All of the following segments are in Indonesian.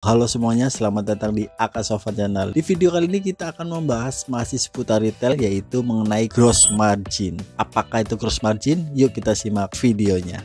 Halo semuanya, selamat datang di AK Sofan Channel. Di video kali ini kita akan membahas masih seputar retail, yaitu mengenai gross margin. Apakah itu gross margin? Yuk kita simak videonya.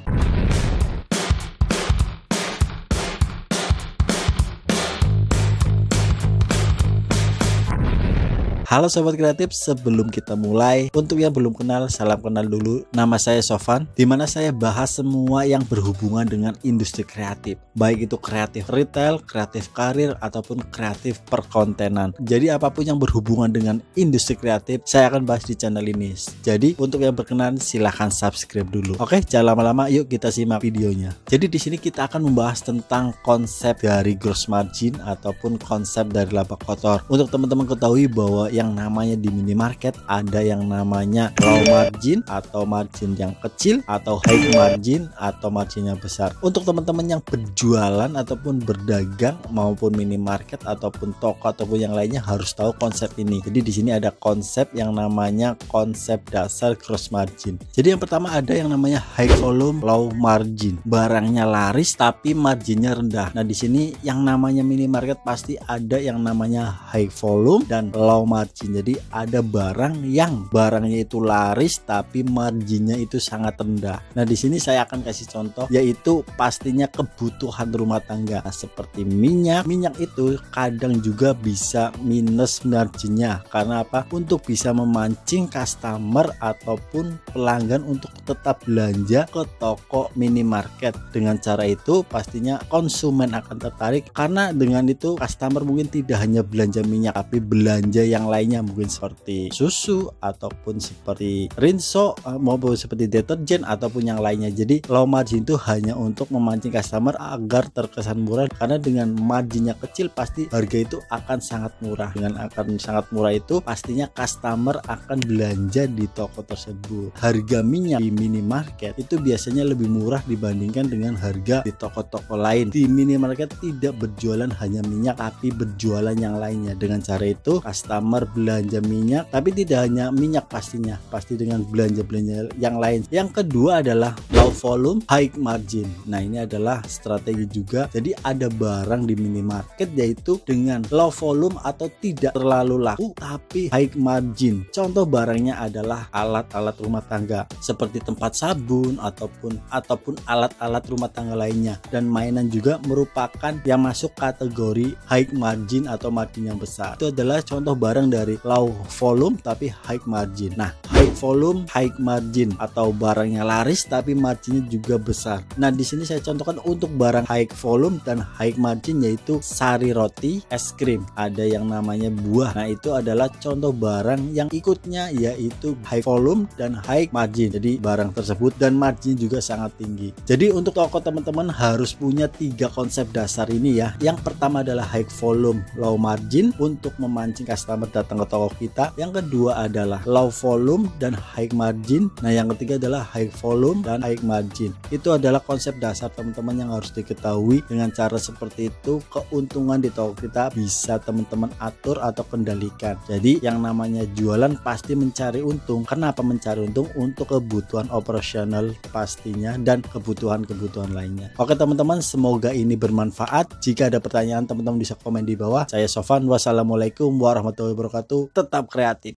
Halo sobat kreatif, sebelum kita mulai, untuk yang belum kenal, salam kenal dulu. Nama saya Sofan, dimana saya bahas semua yang berhubungan dengan industri kreatif, baik itu kreatif retail, kreatif karir, ataupun kreatif perkontenan. Jadi apapun yang berhubungan dengan industri kreatif, saya akan bahas di channel ini. Jadi untuk yang berkenan, silahkan subscribe dulu. Oke, jangan lama-lama, yuk kita simak videonya. Jadi di sini kita akan membahas tentang konsep dari gross margin ataupun konsep dari laba kotor. Untuk teman-teman ketahui bahwa yang namanya di minimarket ada yang namanya low margin atau margin yang kecil, atau high margin atau marginnya besar. Untuk teman-teman yang berjualan ataupun berdagang maupun minimarket ataupun toko ataupun yang lainnya harus tahu konsep ini. Jadi di sini ada konsep yang namanya konsep dasar gross margin. Jadi yang pertama ada yang namanya high volume low margin. Barangnya laris tapi marginnya rendah. Nah di sini yang namanya minimarket pasti ada yang namanya high volume dan low margin. Jadi ada barang yang barangnya itu laris tapi marginnya itu sangat rendah. Nah di sini saya akan kasih contoh, yaitu pastinya kebutuhan rumah tangga seperti minyak. Minyak itu kadang juga bisa minus marginnya. Karena apa? Untuk bisa memancing customer ataupun pelanggan untuk tetap belanja ke toko minimarket. Dengan cara itu pastinya konsumen akan tertarik, karena dengan itu customer mungkin tidak hanya belanja minyak tapi belanja yang lainnya, mungkin seperti susu ataupun seperti rinso maupun seperti deterjen ataupun yang lainnya. Jadi low margin itu hanya untuk memancing customer agar terkesan murah, karena dengan marginnya kecil pasti harga itu akan sangat murah. Dengan akan sangat murah itu pastinya customer akan belanja di toko tersebut. Harga minyak di minimarket itu biasanya lebih murah dibandingkan dengan harga di toko-toko lain. Di minimarket tidak berjualan hanya minyak tapi berjualan yang lainnya. Dengan cara itu customer belanja minyak, tapi tidak hanya minyak pastinya, pasti dengan belanja-belanja yang lain. Yang kedua adalah low volume high margin. Nah ini adalah strategi juga. Jadi ada barang di minimarket yaitu dengan low volume atau tidak terlalu laku tapi high margin. Contoh barangnya adalah alat-alat rumah tangga seperti tempat sabun ataupun alat-alat rumah tangga lainnya, dan mainan juga merupakan yang masuk kategori high margin atau margin yang besar. Itu adalah contoh barang dari low volume tapi high margin. Nah, high volume high margin atau barangnya laris tapi marginnya juga besar. Nah, di sini saya contohkan untuk barang high volume dan high margin, yaitu sari roti, es krim, ada yang namanya buah. Nah, itu adalah contoh barang yang ikutnya yaitu high volume dan high margin. Jadi barang tersebut dan margin juga sangat tinggi. Jadi untuk toko teman-teman harus punya 3 konsep dasar ini ya. Yang pertama adalah high volume low margin untuk memancing customer datang ke toko kita. Yang kedua adalah low volume dan high margin. Nah yang ketiga adalah high volume dan high margin. Itu adalah konsep dasar teman-teman yang harus diketahui. Dengan cara seperti itu keuntungan di toko kita bisa teman-teman atur atau kendalikan. Jadi yang namanya jualan pasti mencari untung. Kenapa mencari untung? Untuk kebutuhan operasional pastinya dan kebutuhan-kebutuhan lainnya. Oke teman-teman, semoga ini bermanfaat. Jika ada pertanyaan teman-teman bisa komen di bawah. Saya Sofan, wassalamualaikum warahmatullahi wabarakatuh. Tetap kreatif.